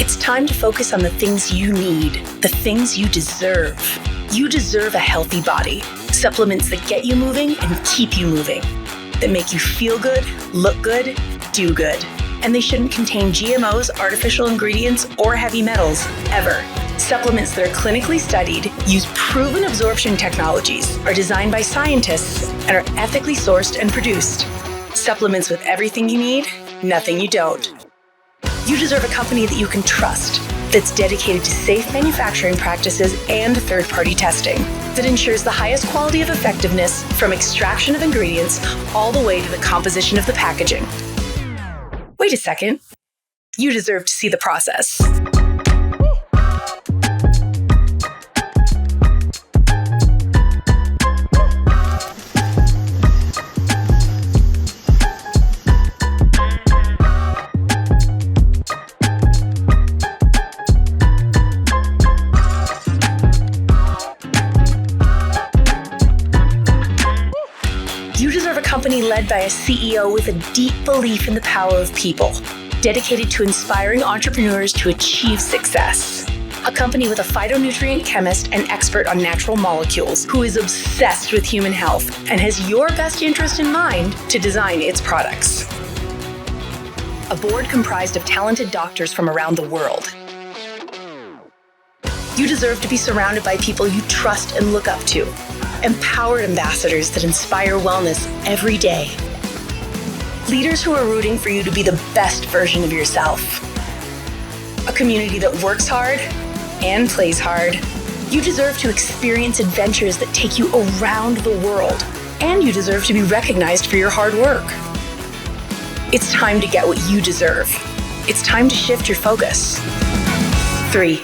It's time to focus on the things you need, the things you deserve. You deserve a healthy body, supplements that get you moving and keep you moving, that make you feel good, look good, do good. And they shouldn't contain GMOs, artificial ingredients, or heavy metals, ever. Supplements that are clinically studied, use proven absorption technologies, are designed by scientists, and are ethically sourced and produced. Supplements with everything you need, nothing you don't. You deserve a company that you can trust, that's dedicated to safe manufacturing practices and third-party testing, that ensures the highest quality of effectiveness from extraction of ingredients all the way to the composition of the packaging. Wait a second. You deserve to see the process. You deserve a company led by a CEO with a deep belief in the power of people, dedicated to inspiring entrepreneurs to achieve success. A company with a phytonutrient chemist and expert on natural molecules who is obsessed with human health and has your best interest in mind to design its products. A board comprised of talented doctors from around the world. You deserve to be surrounded by people you trust and look up to. Empowered ambassadors that inspire wellness every day. Leaders who are rooting for you to be the best version of yourself. A community that works hard and plays hard. You deserve to experience adventures that take you around the world, and you deserve to be recognized for your hard work. It's time to get what you deserve. It's time to shift your focus. 3.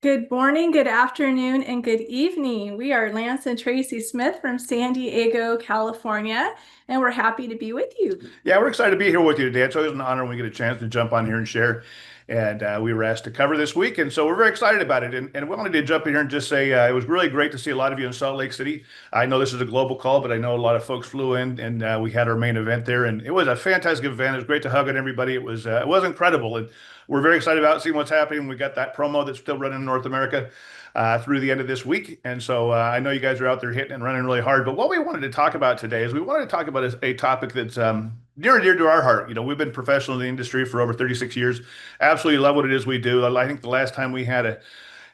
Good morning, good afternoon, and good evening. We are Lance and Tracey Smith from San Diego, California, and we're happy to be with you. Yeah, we're excited to be here with you today. It's always an honor when we get a chance to jump on here and share. And we were asked to cover this week, and so we're very excited about it. And we wanted to jump in here and just say it was really great to see a lot of you in Salt Lake City. I know this is a global call, but I know a lot of folks flew in, and we had our main event there, and it was a fantastic event. It was great to hug on everybody. It was incredible, and we're very excited about seeing what's happening. We got that promo that's still running in North America through the end of this week. And so I know you guys are out there hitting and running really hard. But what we wanted to talk about today is we wanted to talk about a topic that's near and dear to our heart. You know, we've been professional in the industry for over 36 years. Absolutely love what it is we do. I think the last time we had a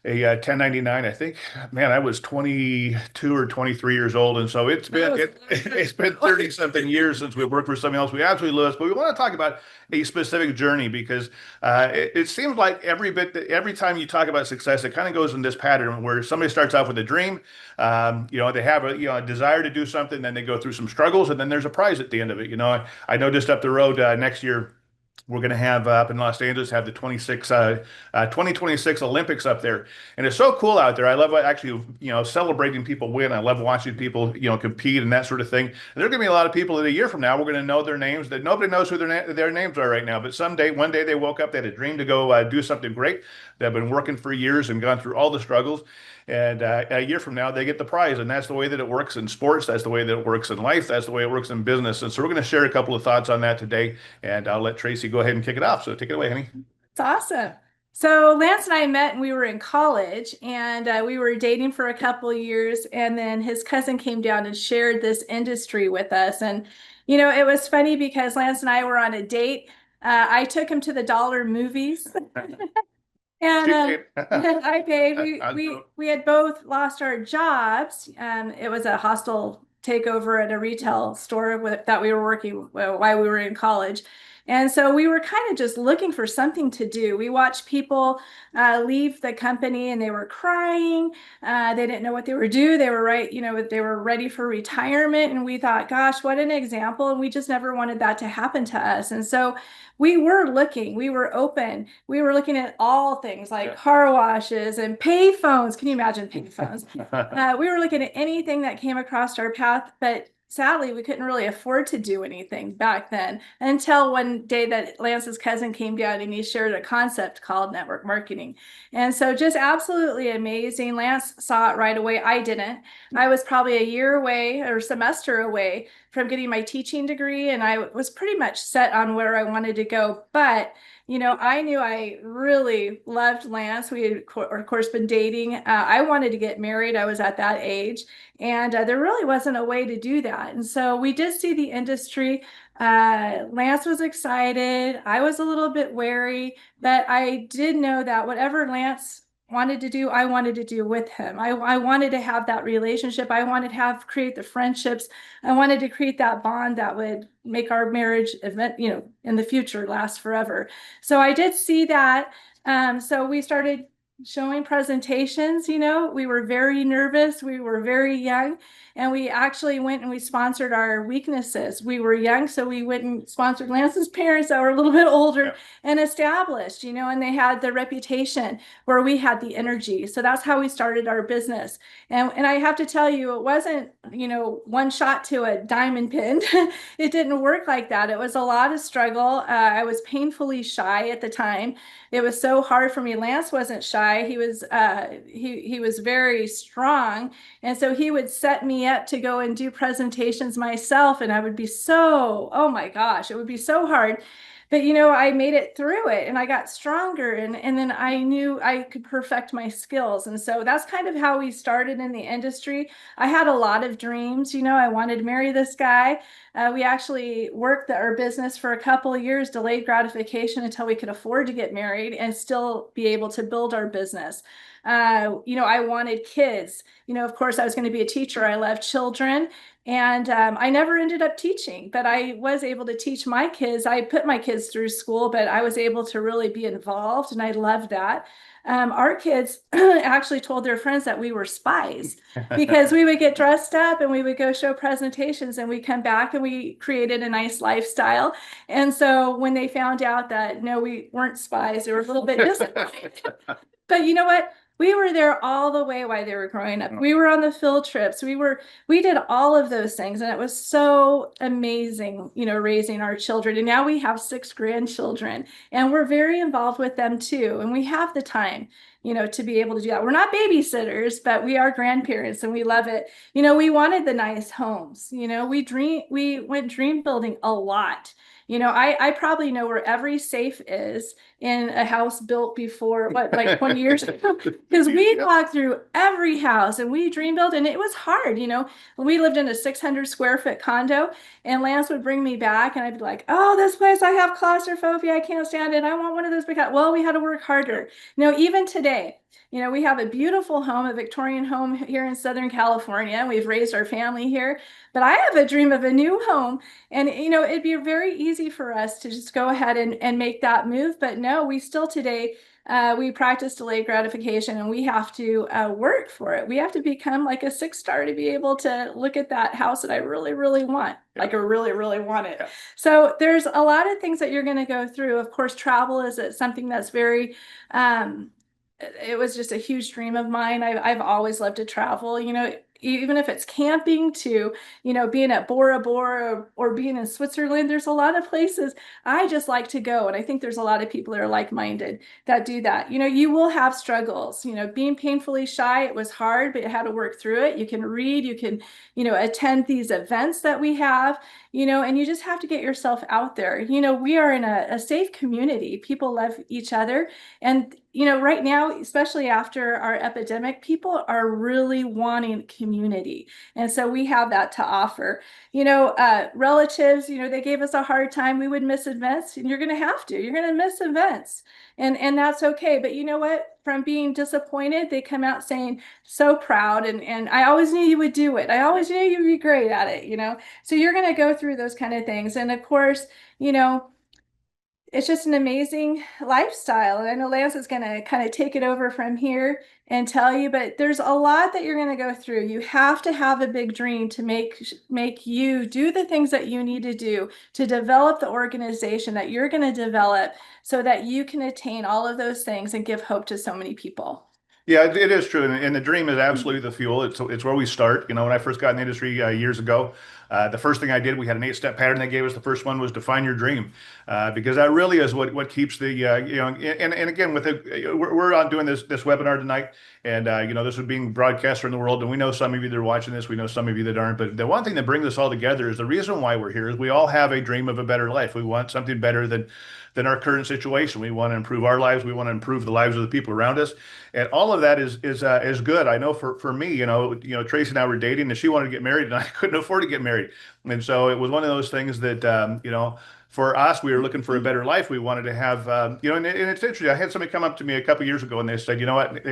1099, I think, man, I was 22 or 23 years old. And so it's been 30 something years since we've worked for something else. We absolutely love it. But we want to talk about a specific journey because it seems like every time you talk about success, it kind of goes in this pattern where somebody starts off with a dream. They have a desire to do something, then they go through some struggles, and then there's a prize at the end of it. I know just up the road next year, we're going to have up in Los Angeles have the 2026 Olympics up there, and it's so cool out there. I love actually celebrating people win. I love watching people compete and that sort of thing. And there's going to be a lot of people that a year from now we're going to know their names that nobody knows who their names are right now. But one day they woke up, they had a dream to go do something great. They've been working for years and gone through all the struggles. And a year from now, they get the prize. And that's the way that it works in sports. That's the way that it works in life. That's the way it works in business. And so we're going to share a couple of thoughts on that today. And I'll let Tracey go ahead and kick it off. So take it away, honey. It's awesome. So Lance and I met and we were in college, and we were dating for a couple of years. And then his cousin came down and shared this industry with us. And, it was funny because Lance and I were on a date. I took him to the dollar movies. And I paid. We had both lost our jobs. It was a hostile takeover at a retail store that we were working while we were in college. And so we were kind of just looking for something to do. We watched people leave the company and they were crying. They didn't know what they were doing. They were ready for retirement. And we thought, gosh, what an example. And we just never wanted that to happen to us. And so we were looking, we were open. We were looking at all things like car washes and pay phones. Can you imagine pay phones? We were looking at anything that came across our path, but sadly, we couldn't really afford to do anything back then until one day that Lance's cousin came down and he shared a concept called network marketing. And so just absolutely amazing. Lance saw it right away. I didn't. I was probably a year away or semester away from getting my teaching degree, and I was pretty much set on where I wanted to go. But I knew I really loved Lance. We had, of course, been dating. I wanted to get married. I was at that age, and there really wasn't a way to do that. And so we did see the industry. Lance was excited. I was a little bit wary, but I did know that whatever Lance wanted to do, I wanted to do with him. I wanted to have that relationship. I wanted to create the friendships. I wanted to create that bond that would make our marriage event, in the future last forever. So I did see that. So we started showing presentations. We were very nervous. We were very young. And we actually went and we sponsored our weaknesses. We were young, so we went and sponsored Lance's parents that were a little bit older and established, and they had the reputation where we had the energy. So that's how we started our business. And I have to tell you, it wasn't, one shot to a diamond pin. It didn't work like that. It was a lot of struggle. I was painfully shy at the time. It was so hard for me. Lance wasn't shy. He was very strong. And so he would set me up to go and do presentations myself. And I would be oh my gosh, it would be so hard. But I made it through it and I got stronger, and then I knew I could perfect my skills. And so that's kind of how we started in the industry. I had a lot of dreams. I wanted to marry this guy. We actually worked our business for a couple of years, delayed gratification until we could afford to get married and still be able to build our business. I wanted kids. Of course, I was going to be a teacher. I love children. And I never ended up teaching, but I was able to teach my kids. I put my kids through school, but I was able to really be involved, and I loved that. Our kids actually told their friends that we were spies because we would get dressed up and we would go show presentations, and we come back and we created a nice lifestyle. And so when they found out that no, we weren't spies, they were a little bit disappointed. But you know what? We were there all the way while they were growing up. We were on the field trips. We did all of those things. And it was so amazing, raising our children. And now we have 6 grandchildren, and we're very involved with them too. And we have the time, to be able to do that. We're not babysitters, but we are grandparents and we love it. We wanted the nice homes. We went dream building a lot. I probably know where every safe is in a house built before, like 20 years ago, because we walked through every house and we dream built, and it was hard. We lived in a 600 square foot condo, and Lance would bring me back and I'd be like, oh, this place, I have claustrophobia. I can't stand it. I want one of those big houses. Well, we had to work harder. Even today, we have a beautiful home, a Victorian home here in Southern California. We've raised our family here, but I have a dream of a new home. And, it'd be very easy for us to just go ahead and make that move. But no, we still today, we practice delayed gratification, and we have to work for it. We have to become like a 6-star to be able to look at that house that I really, really want. Like I really, really want it. So there's a lot of things that you're going to go through. Of course, travel is something that's very, it was just a huge dream of mine. I've always loved to travel, even if it's camping to, being at Bora Bora or being in Switzerland. There's a lot of places I just like to go. And I think there's a lot of people that are like-minded that do that. You will have struggles, being painfully shy. It was hard, but you had to work through it. You can read, you can, attend these events that we have, and you just have to get yourself out there. We are in a safe community. People love each other. And right now, especially after our epidemic, people are really wanting community. And so we have that to offer. Relatives, they gave us a hard time. We would miss events, and you're going to miss events. And that's okay. But you know what? From being disappointed, they come out saying, so proud. And I always knew you would do it. I always knew you'd be great at it, So you're going to go through those kind of things. And of course, it's just an amazing lifestyle. And I know Lance is going to kind of take it over from here and tell you, but there's a lot that you're going to go through. You have to have a big dream to make you do the things that you need to do to develop the organization that you're going to develop so that you can attain all of those things and give hope to so many people. Yeah, it is true. And the dream is absolutely the fuel. It's where we start. When I first got in the industry years ago, The first thing I did, we had an 8-step pattern they gave us. The first one was define your dream, because that really is what keeps the and again with the we're on doing this webinar tonight, and this is being broadcast around the world, and we know some of you that are watching this, we know some of you that aren't, but the one thing that brings us all together is the reason why we're here is we all have a dream of a better life. We want something better than our current situation. We want to improve our lives. We want to improve the lives of the people around us, and all of that is good. I know for me, Tracy and I were dating, and she wanted to get married, and I couldn't afford to get married, and so it was one of those things that for us, we were looking for a better life. We wanted to have, and it's interesting. I had somebody come up to me a couple years ago, and they said, you know what?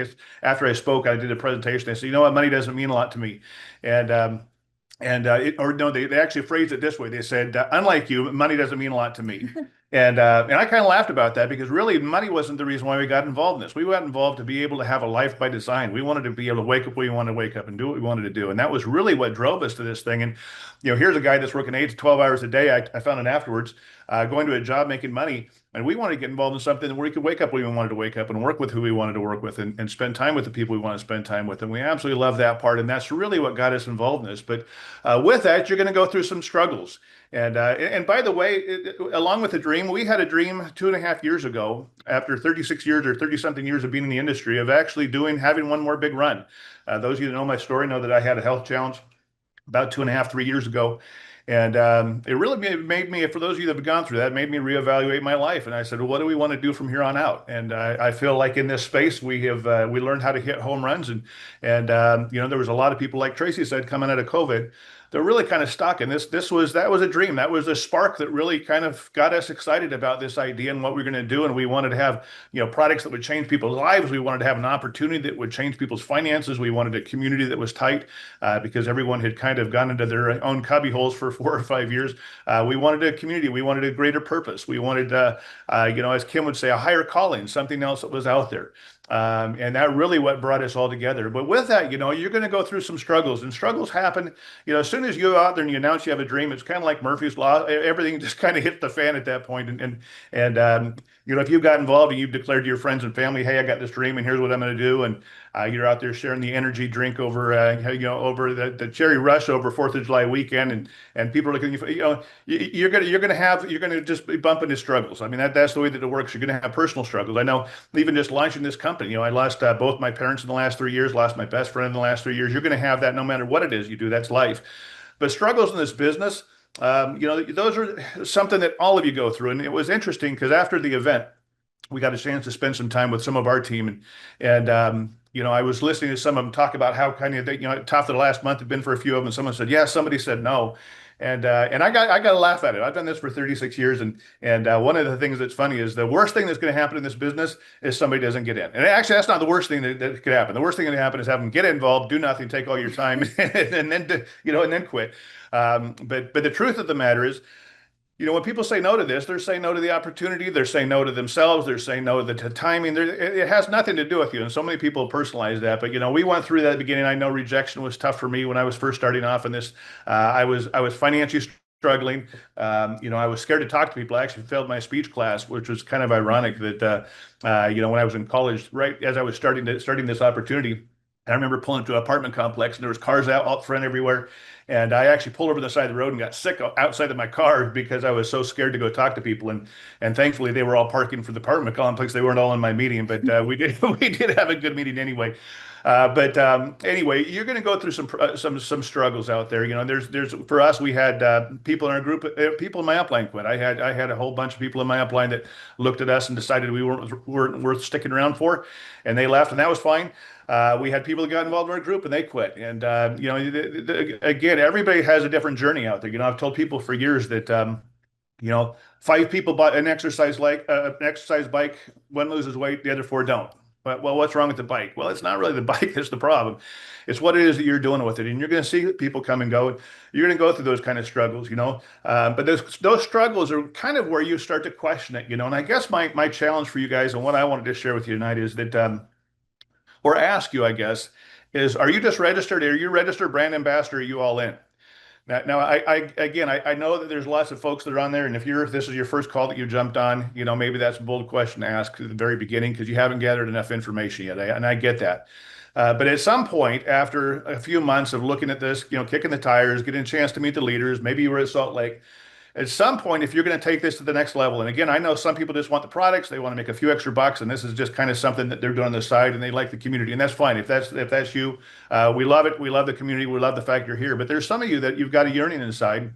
After I spoke, I did a presentation. They said, you know what? Money doesn't mean a lot to me, and or no, they actually phrased it this way. They said, unlike you, money doesn't mean a lot to me. And I kind of laughed about that because really money wasn't the reason why we got involved in this. We got involved to be able to have a life by design. We wanted to be able to wake up when we wanted to wake up and do what we wanted to do. And that was really what drove us to this thing. And, here's a guy that's working 8 to 12 hours a day. I found it afterwards, going to a job making money. And we wanted to get involved in something where we could wake up when we wanted to wake up and work with who we wanted to work with and spend time with the people we want to spend time with. And we absolutely love that part. And that's really what got us involved in this. But with that, you're going to go through some struggles. And by the way, along with the dream, we had a dream 2.5 years ago, after 36 years or 30 something years of being in the industry, of actually having one more big run. Those of you that know my story know that I had a health challenge about 2.5, 3 years ago. And it really made me, for those of you that have gone through that, made me reevaluate my life. And I said, well, what do we want to do from here on out? And I feel like in this space, we learned how to hit home runs. And there was a lot of people, like Tracy said, coming out of COVID. They're really kind of stuck. And that was a dream. That was a spark that really kind of got us excited about this idea and what we're going to do. And we wanted to have, products that would change people's lives. We wanted to have an opportunity that would change people's finances. We wanted a community that was tight, because everyone had kind of gone into their own cubby holes for 4 or 5 years. We wanted a community. We wanted a greater purpose. We wanted, as Kim would say, a higher calling, something else that was out there. And that really what brought us all together. But with that, you're going to go through some struggles, and struggles happen. As soon as you go out there and you announce you have a dream, it's kind of like Murphy's Law. Everything just kind of hits the fan at that point. And if you've got involved and you've declared to your friends and family, hey, I got this dream and here's what I'm going to do. And you're out there sharing the energy drink over, over the cherry rush over 4th of July weekend, and people are looking at you. You're going to just be bumping into struggles. I mean, that's the way that it works. You're going to have personal struggles. I know, even just launching this company, I lost both my parents in the last 3 years, lost my best friend in the last 3 years. You're going to have that no matter what it is you do. That's life. But struggles in this business, those are something that all of you go through. And it was interesting because after the event, we got a chance to spend some time with some of our team, and I was listening to some of them talk about how kind of tough the last month had been for a few of them. And someone said, "Yeah," somebody said no, and I got to laugh at it. I've done this for 36 years, and one of the things that's funny is the worst thing that's going to happen in this business is somebody doesn't get in. And actually, that's not the worst thing that could happen. The worst thing that happen is have them get involved, do nothing, take all your time, and then quit. But the truth of the matter is, when people say no to this, they're saying no to the opportunity. They're saying no to themselves. They're saying no to the timing. It has nothing to do with you. And so many people personalize that. But, we went through that at the beginning. I know rejection was tough for me when I was first starting off in this. I was financially struggling. I was scared to talk to people. I actually failed my speech class, which was kind of ironic that, when I was in college, right as I was starting this opportunity, I remember pulling into an apartment complex and there was cars out front everywhere. And I actually pulled over the side of the road and got sick outside of my car because I was so scared to go talk to people. And thankfully they were all parking for the apartment complex. They weren't all in my meeting, but we did have a good meeting anyway. But anyway, you're going to go through some struggles out there. There's for us, we had people in our group, people in my upline quit. I had a whole bunch of people in my upline that looked at us and decided we weren't worth sticking around for, and they left, and that was fine. We had people that got involved in our group and they quit. And again, everybody has a different journey out there. I've told people for years that 5 people bought an exercise bike. One loses weight, the other 4 don't. But, well, what's wrong with the bike? Well, it's not really the bike that's the problem. It's what it is that you're doing with it. And you're going to see people come and go. You're going to go through those kind of struggles, But those struggles are kind of where you start to question it, And I guess my challenge for you guys and what I wanted to share with you tonight is that, or ask you, I guess, is, are you just registered? Are you registered brand ambassador? Are you all in? Now, I know that there's lots of folks that are on there, and if this is your first call that you jumped on, maybe that's a bold question to ask at the very beginning because you haven't gathered enough information yet, and I get that. But at some point, after a few months of looking at this, kicking the tires, getting a chance to meet the leaders, maybe you were at Salt Lake. At some point, if you're going to take this to the next level, and again, I know some people just want the products, they want to make a few extra bucks, and this is just kind of something that they're doing on the side, and they like the community, and that's fine. If that's you, we love it. We love the community. We love the fact you're here. But there's some of you that you've got a yearning inside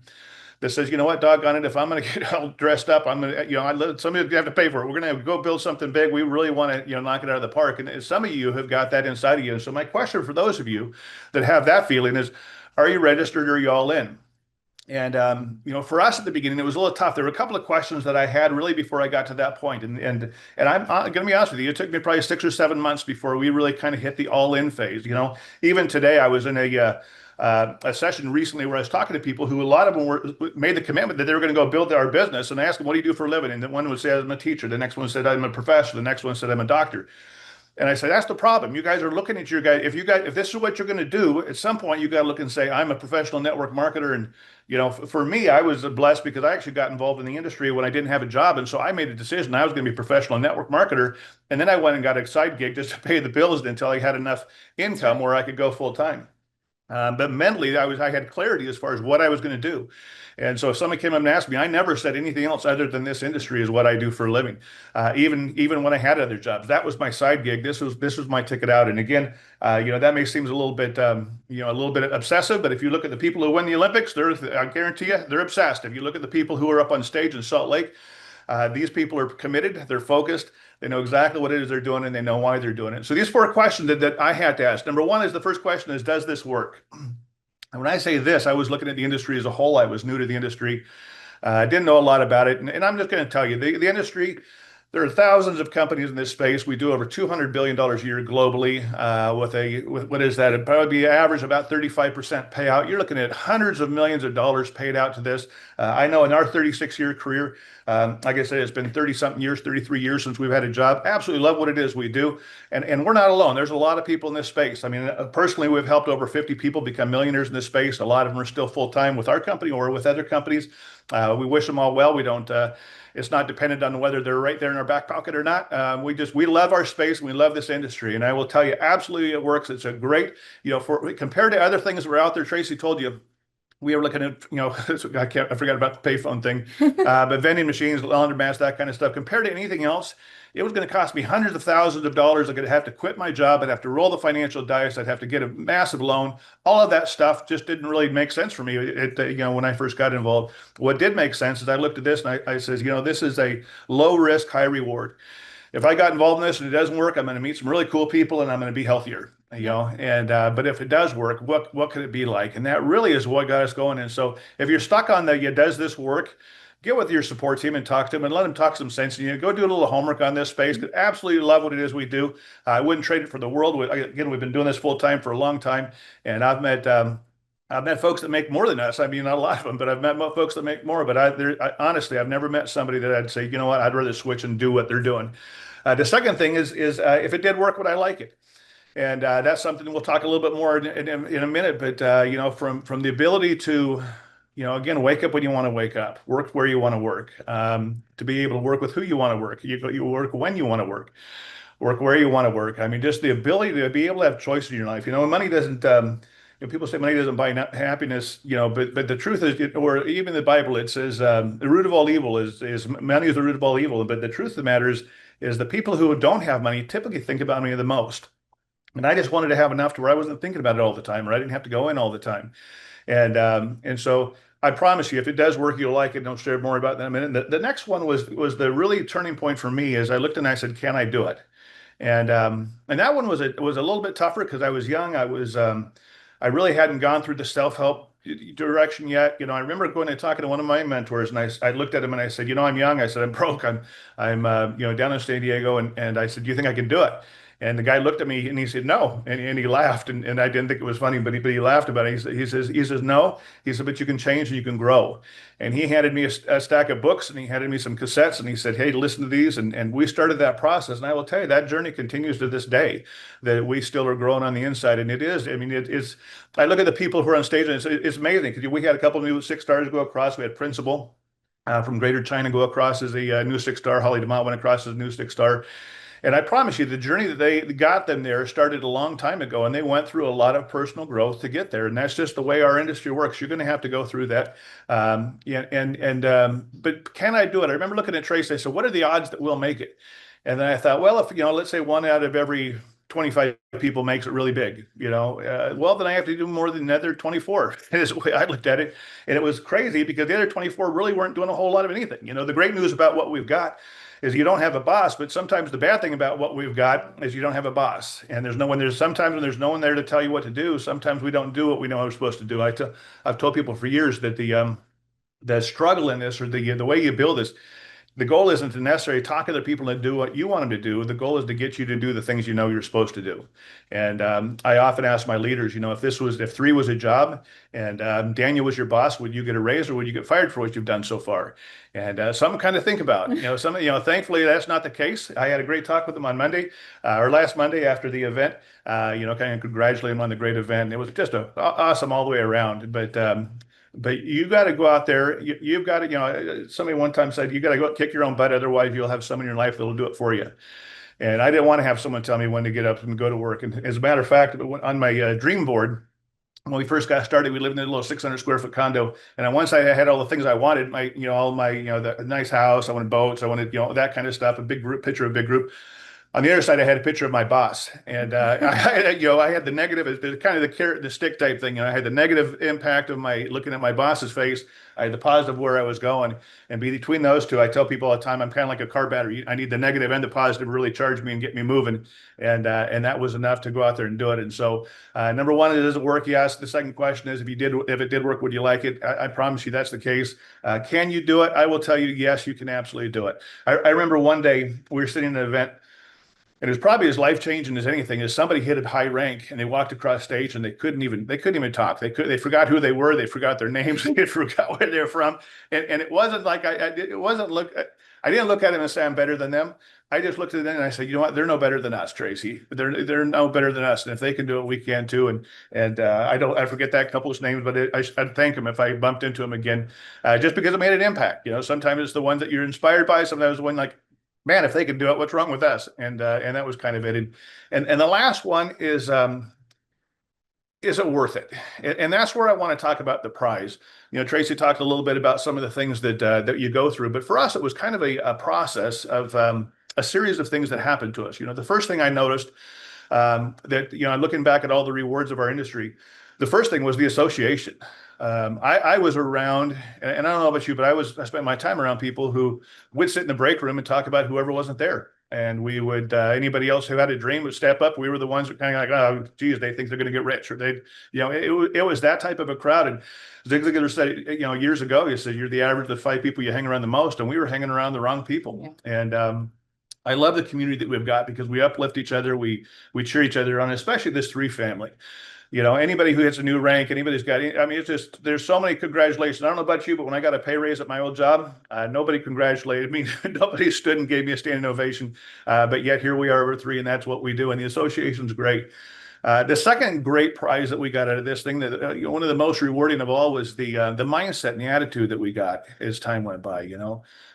that says, you know what, doggone it, if I'm going to get all dressed up, I'm going to, somebody's going to have to pay for it. We're going to go build something big. We really want to, knock it out of the park. And some of you have got that inside of you. And so my question for those of you that have that feeling is, are you registered or are you all in? And for us at the beginning, it was a little tough. There were a couple of questions that I had really before I got to that point. And I'm going to be honest with you, it took me probably 6 or 7 months before we really kind of hit the all-in phase. Even today, I was in a session recently where I was talking to people who a lot of them made the commitment that they were going to go build our business, and I asked them, "What do you do for a living?" And the one would say, "I'm a teacher." The next one said, "I'm a professor." The next one said, "I'm a doctor." And I said, that's the problem. You guys are looking at your guys. If this is what you're going to do, at some point you got to look and say, I'm a professional network marketer. And, for me, I was blessed because I actually got involved in the industry when I didn't have a job. And so I made a decision I was going to be a professional network marketer. And then I went and got a side gig just to pay the bills until I had enough income where I could go full time. But mentally, I had clarity as far as what I was going to do. And so if somebody came up and asked me, I never said anything else other than this industry is what I do for a living. Even when I had other jobs, that was my side gig. This was my ticket out. And again, that may seem a little bit, a little bit obsessive. But if you look at the people who win the Olympics, I guarantee you, they're obsessed. If you look at the people who are up on stage in Salt Lake, these people are committed. They're focused. They know exactly what it is they're doing, and they know why they're doing it. So these 4 questions that I had to ask. Number one is the first question is, does this work? And when I say this, I was looking at the industry as a whole. I was new to the industry. I didn't know a lot about it. And I'm just going to tell you, the industry, there are thousands of companies in this space. We do over $200 billion a year globally with what is that? It'd probably be average about 35% payout. You're looking at hundreds of millions of dollars paid out to this. I know in our 36-year career, like I said, it's been 30-something years, 33 years since we've had a job. Absolutely love what it is we do. And we're not alone. There's a lot of people in this space. I mean, personally, we've helped over 50 people become millionaires in this space. A lot of them are still full-time with our company or with other companies. We wish them all well. We don't, it's not dependent on whether they're right there in our back pocket or not. We love our space and we love this industry. And I will tell you, absolutely it works. It's a great, compared to other things that were out there, Tracey told you, we were looking at, I forgot about the payphone thing, but vending machines, laundromats, that kind of stuff. Compared to anything else, it was going to cost me hundreds of thousands of dollars. I'm going to have to quit my job. I'd have to roll the financial dice. I'd have to get a massive loan. All of that stuff just didn't really make sense for me. When I first got involved, what did make sense is I looked at this and I says, this is a low risk, high reward. If I got involved in this and it doesn't work, I'm going to meet some really cool people and I'm going to be healthier. But if it does work, what could it be like? And that really is what got us going. And so if you're stuck on does this work? Get with your support team and talk to them and let them talk some sense. And go do a little homework on this space. Absolutely love what it is we do. I wouldn't trade it for the world. Again, we've been doing this full time for a long time, and I've met folks that make more than us. I mean, not a lot of them, but I've met folks that make more. But honestly, I've never met somebody that I'd say, I'd rather switch and do what they're doing. The second thing is if it did work, would I like it? And that's something we'll talk a little bit more in a minute. But from the ability to again, wake up when you want to wake up, work where you want to work, to be able to work with who you want to work. You work when you want to work where you want to work. I mean, just the ability to be able to have choice in your life. Money doesn't, people say money doesn't buy happiness, but the truth is, or even the Bible, it says the root of all evil is money is the root of all evil. But the truth of the matter is the people who don't have money typically think about money the most. And I just wanted to have enough to where I wasn't thinking about it all the time, or I didn't have to go in all the time. And so I promise you, if it does work, you'll like it. Don't share more about that in a minute. The next one was the really turning point for me as I looked and I said, can I do it? And that one was a little bit tougher because I was young. I really hadn't gone through the self-help direction yet. I remember going and talking to one of my mentors, and I looked at him and I said, I'm young. I said, I'm broke. I'm down in San Diego, and I said, do you think I can do it? And the guy looked at me and he said, no. And he laughed. And I didn't think it was funny, but he laughed about it. He says, no. He said, but you can change and you can grow. And he handed me a stack of books and he handed me some cassettes and he said, hey, listen to these. And we started that process. And I will tell you, that journey continues to this day, that we still are growing on the inside. And it is, I mean, it's, I look at the people who are on stage and it's amazing because we had a couple of new 6 stars go across. We had Principal from Greater China go across as a new 6 star. Holly DeMont went across as a new 6 star. And I promise you, the journey that they got them there started a long time ago, and they went through a lot of personal growth to get there. And that's just the way our industry works. You're going to have to go through that. But can I do it? I remember looking at Trace. I said, "What are the odds that we'll make it?" And then I thought, well, if let's say 1 out of every 25 people makes it really big, well, then I have to do more than the other 24. Is the way I looked at it. And it was crazy because the other 24 really weren't doing a whole lot of anything. The great news about what we've got is you don't have a boss, but sometimes the bad thing about what we've got is you don't have a boss. And sometimes when there's no one there to tell you what to do, sometimes we don't do what we know we're supposed to do. I've told people for years that the struggle in this, or the way you build this, the goal isn't to necessarily talk to other people and do what you want them to do. The goal is to get you to do the things you're supposed to do. And I often ask my leaders, if 3 was a job and Daniel was your boss, would you get a raise or would you get fired for what you've done so far? And something kind of think about. Thankfully that's not the case. I had a great talk with them on Monday, or last Monday after the event. Kind of congratulate them on the great event. It was just awesome all the way around. But you got to go out there. You've got to, somebody one time said, you got to go kick your own butt. Otherwise, you'll have someone in your life that'll do it for you. And I didn't want to have someone tell me when to get up and go to work. And as a matter of fact, on my dream board, when we first got started, we lived in a little 600 square foot condo. And once I had all the things I wanted, the nice house, I wanted boats, I wanted, that kind of stuff, a big group, picture of a big group. On the other side, I had a picture of my boss, and I had the negative, kind of the carrot and the stick type thing. I had the negative impact of looking at my boss's face. I had the positive where I was going, and between those two, I tell people all the time, I'm kind of like a car battery. I need the negative and the positive to really charge me and get me moving, and that was enough to go out there and do it. And so, number one, it doesn't work. Yes. The second question is, if it did work, would you like it? I promise you, that's the case. Can you do it? I will tell you, yes, you can absolutely do it. I remember one day we were sitting in an event. And it was probably as life-changing as anything. Is somebody hit a high rank and they walked across stage and they couldn't even talk. They forgot who they were. They forgot their names. They forgot where they're from. And it wasn't like I didn't look at them and say I'm better than them. I just looked at them and I said, you know what? They're no better than us, Tracy. They're no better than us. And if they can do it, we can too. And I forget that couple's names, but I'd thank them if I bumped into them again, just because it made an impact. Sometimes it's the ones that you're inspired by. Sometimes the one like, man, if they can do it, what's wrong with us? And that was kind of it. And the last one is it worth it? And that's where I want to talk about the prize. Tracy talked a little bit about some of the things that you go through, but for us, it was kind of a process of a series of things that happened to us. The first thing I noticed that, looking back at all the rewards of our industry, the first thing was the association. I was around, and I don't know about you, but I spent my time around people who would sit in the break room and talk about whoever wasn't there. And we would, anybody else who had a dream would step up. We were the ones that kind of like, oh, geez, they think they're going to get rich, or it was that type of a crowd. And Zig Ziglar said, years ago, he said, you're the average of the 5 people you hang around the most. And we were hanging around the wrong people. Yeah. And, I love the community that we've got because we uplift each other. We cheer each other on, especially this 3 family. Anybody who hits a new rank, anybody's got, it's just, there's so many congratulations. I don't know about you, but when I got a pay raise at my old job, nobody congratulated me. Nobody stood and gave me a standing ovation. But yet here we are over 3, and that's what we do. And the association's great. The second great prize that we got out of this thing, that one of the most rewarding of all, was the mindset and the attitude that we got as time went by.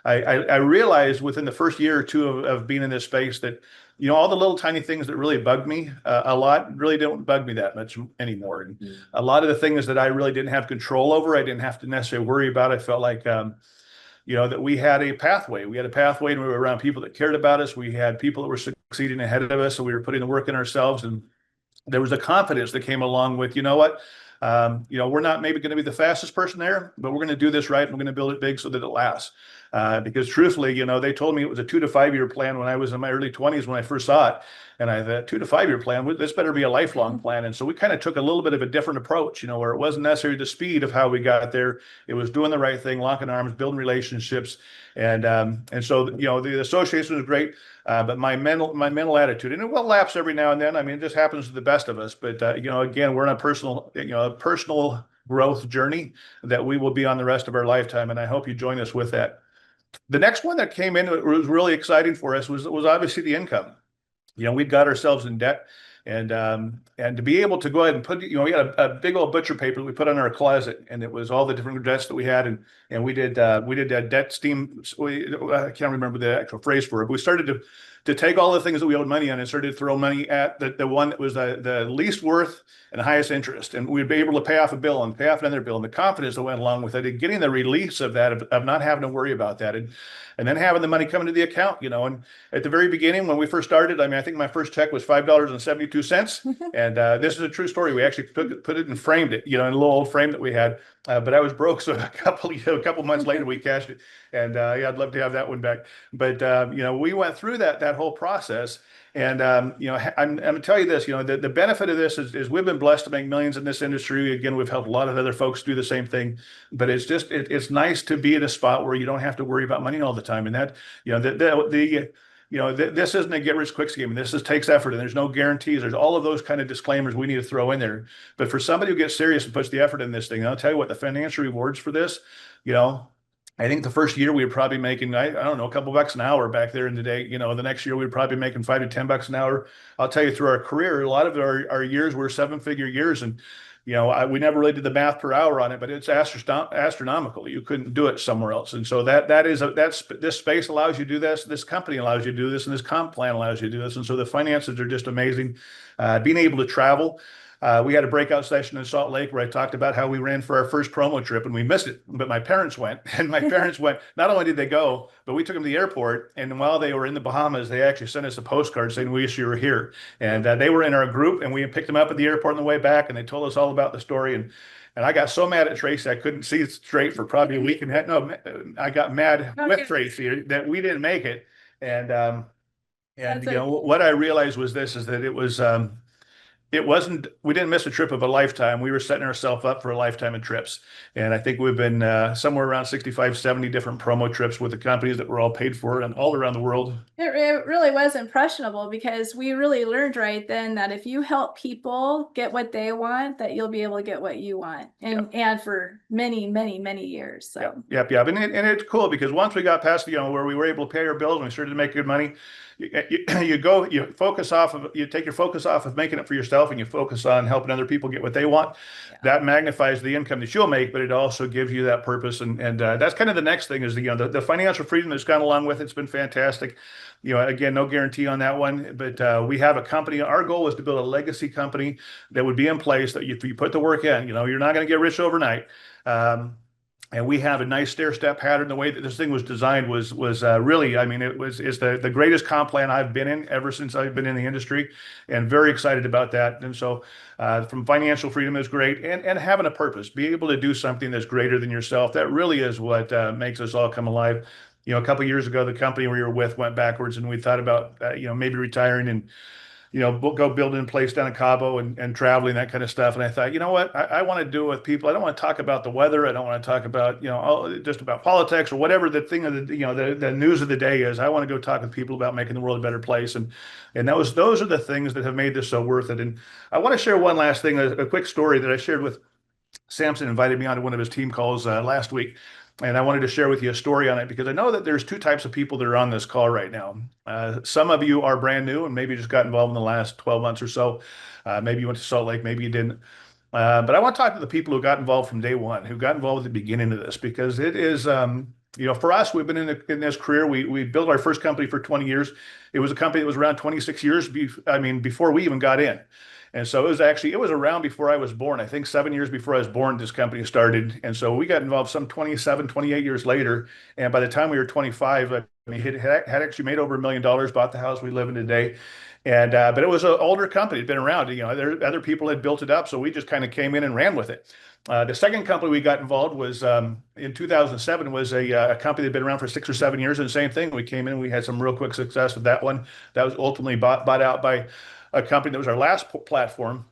I realized within the first year or two of being in this space that, all the little tiny things that really bugged me a lot really don't bug me that much anymore. And a lot of the things that I really didn't have control over, I didn't have to necessarily worry about. I felt like, that we had a pathway. We had a pathway, and we were around people that cared about us. We had people that were succeeding ahead of us, and we were putting the work in ourselves. And there was a confidence that came along with, we're not maybe going to be the fastest person there, but we're going to do this right, and we're going to build it big so that it lasts. because truthfully, they told me it was a 2 to 5 year plan when I was in my early 20s when I first saw it. And I thought, 2 to 5 year plan, this better be a lifelong plan. And so we kind of took a little bit of a different approach, where it wasn't necessarily the speed of how we got there. It was doing the right thing, locking arms, building relationships. And so, the association was great. But my mental attitude, and it will lapse every now and then. I mean, it just happens to the best of us. But again, we're on a personal growth journey that we will be on the rest of our lifetime. And I hope you join us with that. The next one that came in that was really exciting for us was obviously the income. We'd got ourselves in debt, and to be able to go ahead and put, we had a big old butcher paper that we put on our closet, and it was all the different debts that we had, and we did a debt steam. I can't remember the actual phrase for it, but we started to take all the things that we owed money on and started to throw money at the one that was the least worth and the highest interest, and we'd be able to pay off a bill and pay off another bill, and the confidence that went along with it, and getting the release of that of not having to worry about that, and then having the money come into the account, and at the very beginning when we first started, I mean, I think my first check was $5.72, and this is a true story. We actually put it and framed it, in a little old frame that we had. But I was broke, so a couple months later we cashed it, and yeah, I'd love to have that one back. But we went through that whole process, and I'm gonna tell you this, the benefit of this is we've been blessed to make millions in this industry. Again, we've helped a lot of other folks do the same thing, but it's just it's nice to be in a spot where you don't have to worry about money all the time, and that this isn't a get rich quick scheme. This takes effort, and there's no guarantees. There's all of those kind of disclaimers we need to throw in there. But for somebody who gets serious and puts the effort in this thing, I'll tell you what, the financial rewards for this, I think the first year we were probably making, I don't know, a couple bucks an hour back there in the day. The next year we were probably making $5 to $10 an hour. I'll tell you, through our career, a lot of our years were 7-figure years, and we never really did the math per hour on it, but it's astronomical. You couldn't do it somewhere else. And so this space allows you to do this. This company allows you to do this, and this comp plan allows you to do this. And so the finances are just amazing. Being able to travel. We had a breakout session in Salt Lake where I talked about how we ran for our first promo trip and we missed it, but my parents went, and my parents went. Not only did they go, but we took them to the airport, and while they were in the Bahamas, they actually sent us a postcard saying, "We wish you were here." And they were in our group, and we picked them up at the airport on the way back, and they told us all about the story. And I got so mad at Tracey, I couldn't see it straight for probably a week and a half. No, I got mad with Tracey that we didn't make it. And what I realized was this, is that we didn't miss a trip of a lifetime. We were setting ourselves up for a lifetime of trips. And I think we've been somewhere around 65, 70 different promo trips with the companies that were all paid for and all around the world. It really was impressionable, because we really learned right then that if you help people get what they want, that you'll be able to get what you want, and for many, many, many years. So yep. And it's cool, because once we got past where we were able to pay our bills and we started to make good money, you take your focus off of making it for yourself, and you focus on helping other people get what they want. That magnifies the income that you'll make, but it also gives you that purpose. And that's kind of the next thing, is the financial freedom that's gone along with it. It's been fantastic. Again, no guarantee on that one, but we have a company. Our goal is to build a legacy company that would be in place that if you put the work in, you're not going to get rich overnight. And we have a nice stair-step pattern. The way that this thing was designed was really, I mean, it's the greatest comp plan I've been in ever since I've been in the industry, and very excited about that. And so from financial freedom is great, and having a purpose, be able to do something that's greater than yourself. That really is what makes us all come alive. A couple of years ago, the company we were with went backwards, and we thought about maybe retiring and go building a place down in Cabo and traveling, that kind of stuff. And I thought, what, I want to do it with people. I don't want to talk about the weather. I don't want to talk about just about politics or whatever the thing of the news of the day is. I want to go talk with people about making the world a better place. And those are the things that have made this so worth it. And I want to share one last thing, a quick story that I shared with Samson. Invited me on to one of his team calls last week. And I wanted to share with you a story on it, because I know that there's two types of people that are on this call right now. Some of you are brand new and maybe just got involved in the last 12 months or so. Maybe you went to Salt Lake, maybe you didn't. But I want to talk to the people who got involved from day one, who got involved at the beginning of this, because it is, for us, we've been in this career. We built our first company for 20 years. It was a company that was around 26 years, before we even got in. And so it was around before I was born. I think 7 years before I was born, this company started. And so we got involved some 27, 28 years later. And by the time we were 25, it had actually made over $1 million, bought the house we live in today. And but it was an older company. It'd been around. Other people had built it up. So we just kind of came in and ran with it. The second company we got involved was in 2007 was a company that had been around for 6 or 7 years, and the same thing. We came in, we had some real quick success with that one. That was ultimately bought out by a company that was our last platform.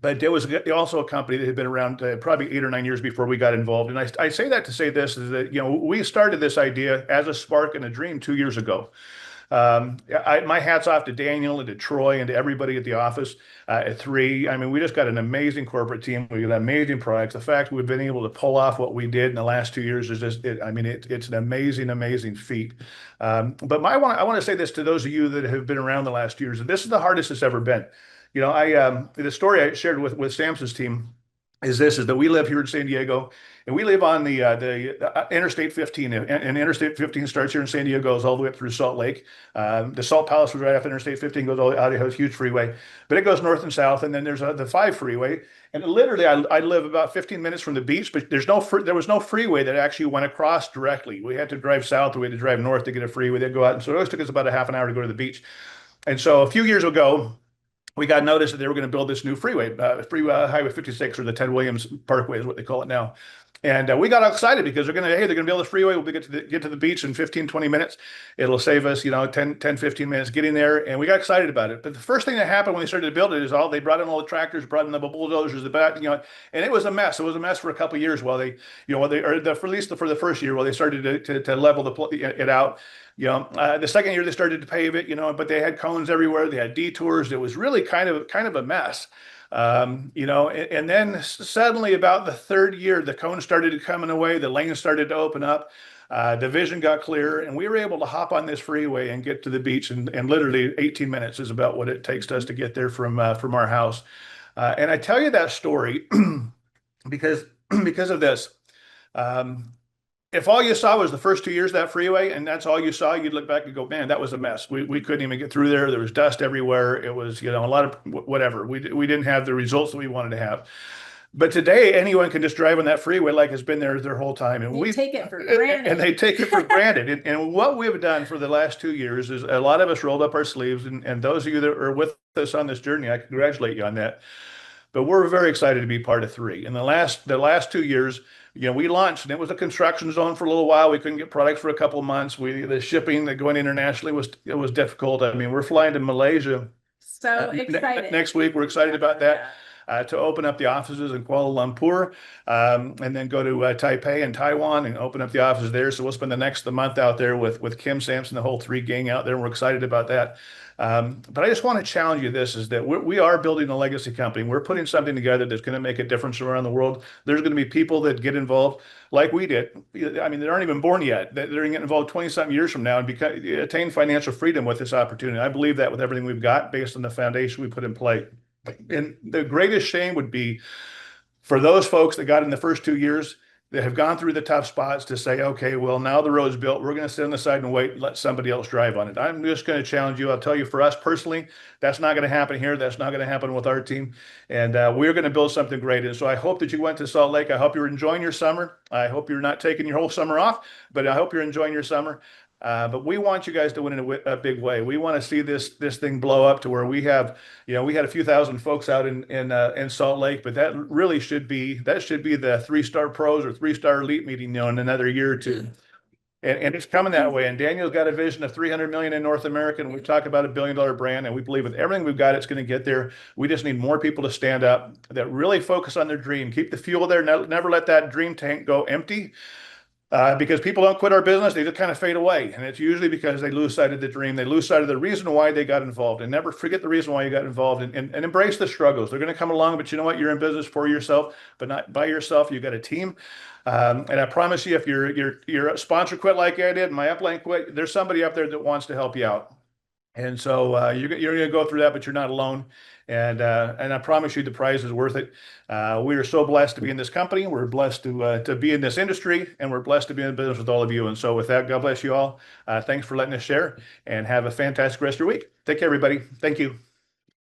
But there was also a company that had been around probably 8 or 9 years before we got involved. And I say that to say this is that, we started this idea as a spark and a dream 2 years ago. My hat's off to Daniel and to Troy and to everybody at the office at Three. I mean, we just got an amazing corporate team. We got amazing products. The fact we've been able to pull off what we did in the last 2 years is just, it's an amazing, amazing feat. But I want to say this to those of you that have been around the last years, and this is the hardest it's ever been. The story I shared with Samson's team is that we live here in San Diego, and we live on the Interstate 15, and Interstate 15 starts here in San Diego, goes all the way up through Salt Lake. The Salt Palace was right after Interstate 15, goes all the way out of a huge freeway, but it goes north and south, and then there's the 5 freeway, and literally I live about 15 minutes from the beach, but there was no freeway that actually went across directly. We had to drive south, or we had to drive north to get a freeway. They'd go out, and so it always took us about a half an hour to go to the beach. And so a few years ago, we got notice that they were going to build this new freeway, Highway 56, or the Ted Williams Parkway is what they call it now. And we got excited because they're going to build a freeway. We'll get to the beach in 15, 20 minutes. It'll save us, 10, 15 minutes getting there. And we got excited about it. But the first thing that happened when they started to build it is they brought in all the tractors, brought in the bulldozers, and it was a mess. It was a mess for a couple of years while they, at least for the first year while they started to level it out. The second year they started to pave it, but they had cones everywhere. They had detours. It was really kind of a mess. And then suddenly about the third year, the cones started coming away. The lanes started to open up. The vision got clear, and we were able to hop on this freeway and get to the beach. And literally 18 minutes is about what it takes us to get there from our house. And I tell you that story because of this. If all you saw was the first 2 years of that freeway and that's all you saw, you'd look back and go, man, that was a mess. We couldn't even get through there. There was dust everywhere. It was, a lot of whatever. We didn't have the results that we wanted to have. But today, anyone can just drive on that freeway like it's been there their whole time. And we take it for granted. And they take it for granted. And what we've done for the last 2 years is a lot of us rolled up our sleeves. And those of you that are with us on this journey, I congratulate you on that. But we're very excited to be part of Three. In the last 2 years, we launched, and it was a construction zone for a little while. We couldn't get products for a couple of months. The shipping that going internationally was difficult. I mean, we're flying to Malaysia. So excited. Next week. We're excited about that. To open up the offices in Kuala Lumpur, and then go to Taipei and Taiwan and open up the offices there. So we'll spend the month out there with Kim Sampson, the whole Three gang out there. And we're excited about that. But I just want to challenge you. This is that we are building a legacy company. We're putting something together that's going to make a difference around the world. There's going to be people that get involved like we did. I mean, they aren't even born yet. They're going to get involved 20-something years from now and attain financial freedom with this opportunity. I believe that with everything we've got based on the foundation we put in place. And the greatest shame would be for those folks that got in the first 2 years that have gone through the tough spots to say, okay, well, now the road's built. We're going to sit on the side and wait and let somebody else drive on it. I'm just going to challenge you. I'll tell you, for us personally, that's not going to happen here. That's not going to happen with our team. And we're going to build something great. And so I hope that you went to Salt Lake. I hope you're enjoying your summer. I hope you're not taking your whole summer off, but I hope you're enjoying your summer. But we want you guys to win in a big way. We want to see this thing blow up to where we have, we had a few thousand folks out in Salt Lake, but that really should be the 3-star pros or 3-star elite meeting, in another year or two. And it's coming that way. And Daniel's got a vision of 300 million in North America. And we've talked about $1 billion brand. And we believe with everything we've got, it's going to get there. We just need more people to stand up that really focus on their dream. Keep the fuel there. Never let that dream tank go empty. Because people don't quit our business, they just kind of fade away. And it's usually because they lose sight of the dream. They lose sight of the reason why they got involved. And never forget the reason why you got involved, and embrace the struggles. They're going to come along, but you know what? You're in business for yourself, but not by yourself. You got a team. And I promise you, if your sponsor quit like I did, and my upline quit, there's somebody up there that wants to help you out. And so you're going to go through that, but you're not alone. And I promise you, the prize is worth it. We are so blessed to be in this company. We're blessed to be in this industry, and we're blessed to be in business with all of you. And so with that, God bless you all. Thanks for letting us share, and have a fantastic rest of your week. Take care, everybody. Thank you.